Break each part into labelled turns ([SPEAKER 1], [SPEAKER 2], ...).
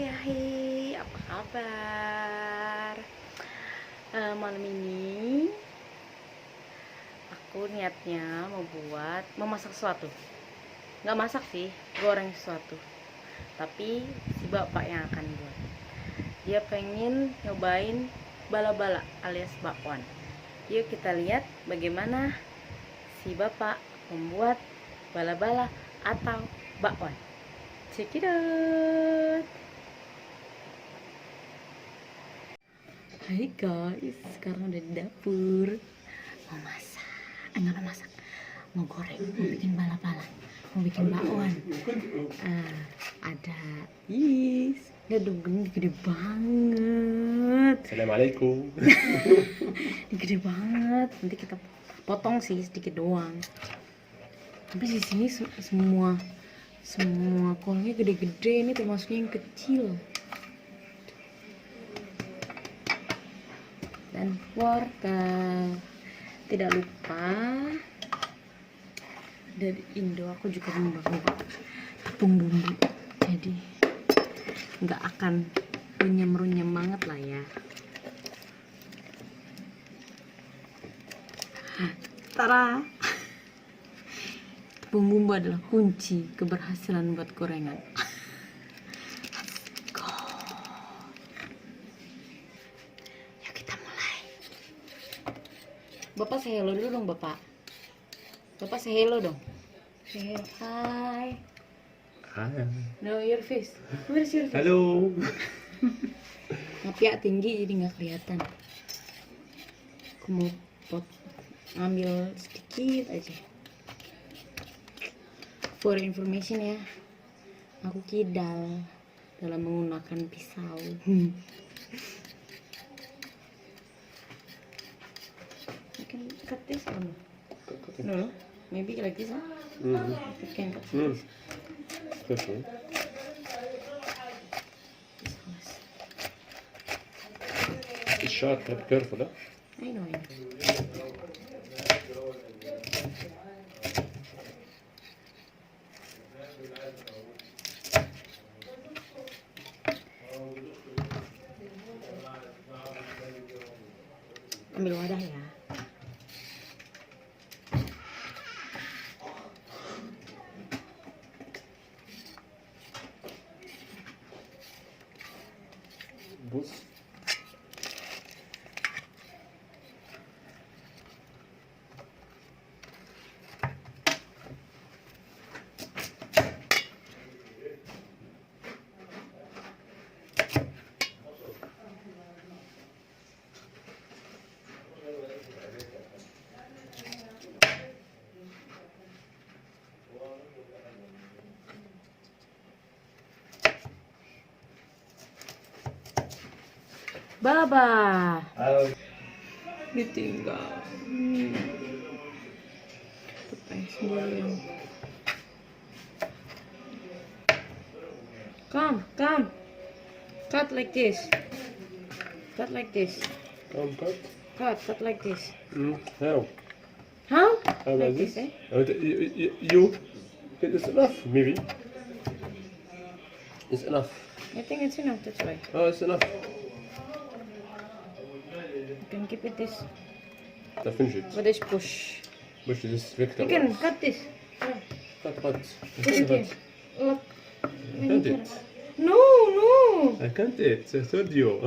[SPEAKER 1] akhi, apa kabar? Malam ini aku niatnya mau masak sesuatu. Nggak masak sih, goreng sesuatu. Tapi si bapak yang akan buat. Dia pengen nyobain bala-bala alias bakwan. Yuk kita lihat bagaimana si bapak membuat bala-bala atau bakwan. Check it out. Hai guys, sekarang udah di dapur. Mau masak, nggak mau masak, mau goreng, mau bikin bala-bala, mau bikin bakwan. Ada lihat dong, ini gede banget.
[SPEAKER 2] Assalamualaikum.
[SPEAKER 1] Ini gede banget. Nanti kita potong sih sedikit doang. Tapi di sini semua kolnya gede-gede, ini termasuknya yang kecil. Dan wortel. Tidak lupa dari Indo aku juga membawa tepung bumbu, jadi nggak akan runyam-runyam banget lah ya. Tara, tepung bumbu adalah kunci keberhasilan buat gorengan. Bapak say hello dulu dong, Bapak. Bapak say hello dong. Say hello. Hi.
[SPEAKER 2] Hi.
[SPEAKER 1] No, your face. Where's your face?
[SPEAKER 2] Halo.
[SPEAKER 1] Ngapiak tinggi jadi nggak kelihatan. Aku mau ambil sedikit aja. For information ya, aku kidal dalam menggunakan pisau. Cut this or no? No, maybe like this, huh? You can cut this.
[SPEAKER 2] Okay. It's sharp, be careful, huh?
[SPEAKER 1] I know. Ambil wadah ya.
[SPEAKER 2] Bus.
[SPEAKER 1] Baba. Ditinggal. Sendirian. Come. Cut like this. Cut like this.
[SPEAKER 2] Come, cut.
[SPEAKER 1] Cut like this.
[SPEAKER 2] How?
[SPEAKER 1] How?
[SPEAKER 2] How about
[SPEAKER 1] Like
[SPEAKER 2] this?
[SPEAKER 1] eh?
[SPEAKER 2] You. It's enough, maybe. It's enough.
[SPEAKER 1] I think it's enough, that's why.
[SPEAKER 2] Oh, it's enough.
[SPEAKER 1] You can keep it this.
[SPEAKER 2] Finish it.
[SPEAKER 1] But this push.
[SPEAKER 2] Push this vector.
[SPEAKER 1] You can cut this.
[SPEAKER 2] Cut.
[SPEAKER 1] Push it here. Look.
[SPEAKER 2] I can't it.
[SPEAKER 1] No.
[SPEAKER 2] I can't it. I told you.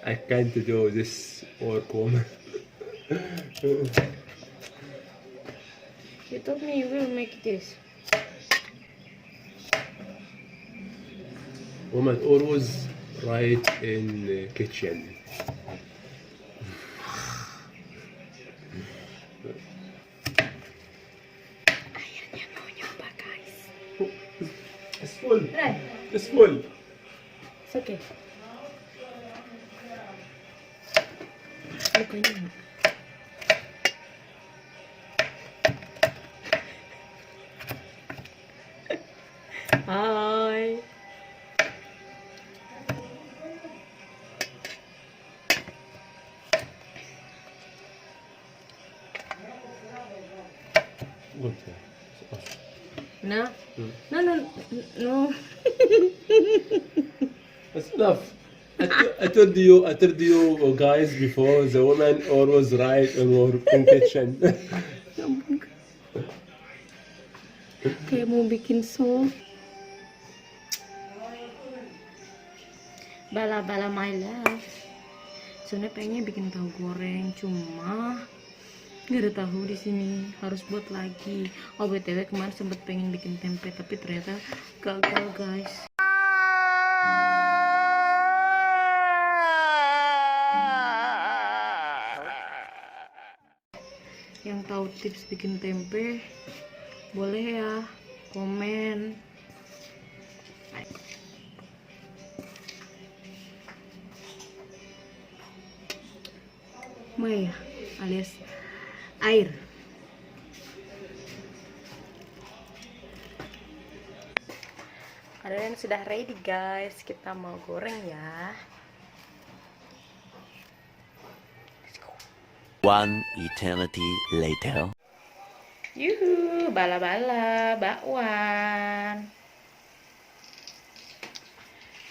[SPEAKER 2] I can't do this work, woman.
[SPEAKER 1] You told me you will make this.
[SPEAKER 2] Woman always right in the kitchen.
[SPEAKER 1] Akhirnya mau nyoba, guys.
[SPEAKER 2] It's full.
[SPEAKER 1] Right.
[SPEAKER 2] It's full.
[SPEAKER 1] It's okay. Lukanya nggak? Hai.
[SPEAKER 2] Good.
[SPEAKER 1] No? No.
[SPEAKER 2] That's enough. I told you guys before, the woman always right in our kitchen.
[SPEAKER 1] Kayak mau bikin sop. Bala-bala my love. Sebenarnya pengennya bikin tahu goreng, cuma nggak ada tahu di sini, harus buat lagi. Oh btw kemarin sempet pengen bikin tempe tapi ternyata gagal guys. Yang tahu tips bikin tempe boleh ya komen. Maya alias air. Kalian sudah ready guys, kita mau goreng ya.
[SPEAKER 3] One eternity later.
[SPEAKER 1] Yuhu, bala-bala, bakwan.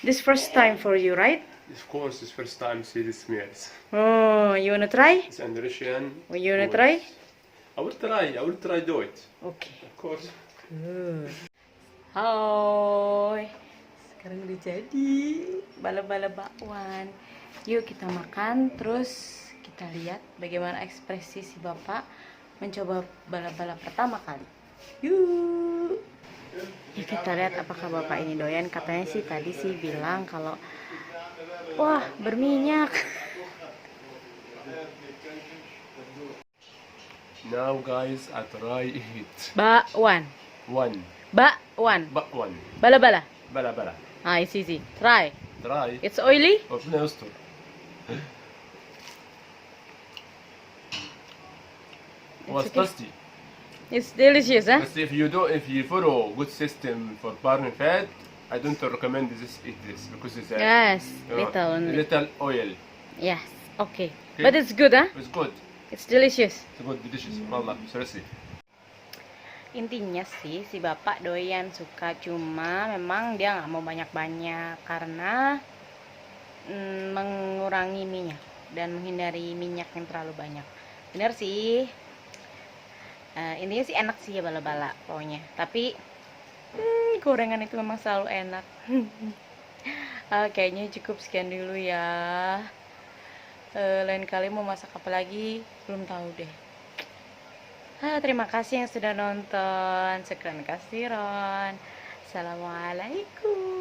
[SPEAKER 1] This first time for you, right?
[SPEAKER 2] Of course, it's first time see the smells.
[SPEAKER 1] Oh, you wanna try?
[SPEAKER 2] It's Indonesian.
[SPEAKER 1] You wanna try?
[SPEAKER 2] I will try do it.
[SPEAKER 1] Okay.
[SPEAKER 2] Of course.
[SPEAKER 1] Hai, sekarang udah jadi bala-bala bakwan. Yuk kita makan, terus kita lihat bagaimana ekspresi si bapak mencoba bala-bala pertama kali. Yuk. Ya, kita lihat apakah bapak ini doyan. Katanya sih tadi sih bilang kalau wah berminyak.
[SPEAKER 2] Now guys, I try it.
[SPEAKER 1] Bakwan. Bakwan.
[SPEAKER 2] Bakwan.
[SPEAKER 1] Bala-bala.
[SPEAKER 2] Bala.
[SPEAKER 1] Ah, it's easy. Try.
[SPEAKER 2] Try.
[SPEAKER 1] It's oily.
[SPEAKER 2] ربنا يستر. Was
[SPEAKER 1] okay.
[SPEAKER 2] tasty.
[SPEAKER 1] It's delicious, huh?
[SPEAKER 2] But if you follow good system for burning fat, I don't recommend eat this because it's
[SPEAKER 1] Yes, little only.
[SPEAKER 2] little oil.
[SPEAKER 1] Yes, okay. But it's good, huh?
[SPEAKER 2] It's good.
[SPEAKER 1] It's delicious.
[SPEAKER 2] It's good, delicious. Wallah, seriously.
[SPEAKER 1] Intinya sih si bapak doyan, suka, cuma memang dia nggak mau banyak-banyak karena mengurangi minyak dan menghindari minyak yang terlalu banyak. Bener sih. Intinya sih enak sih ya bala-bala pokoknya. Tapi gorengan itu memang selalu enak. Kayaknya cukup sekian dulu ya. Lain kali mau masak apa lagi belum tahu deh. Terima kasih yang sudah nonton. Syukran kasiron. Assalamualaikum.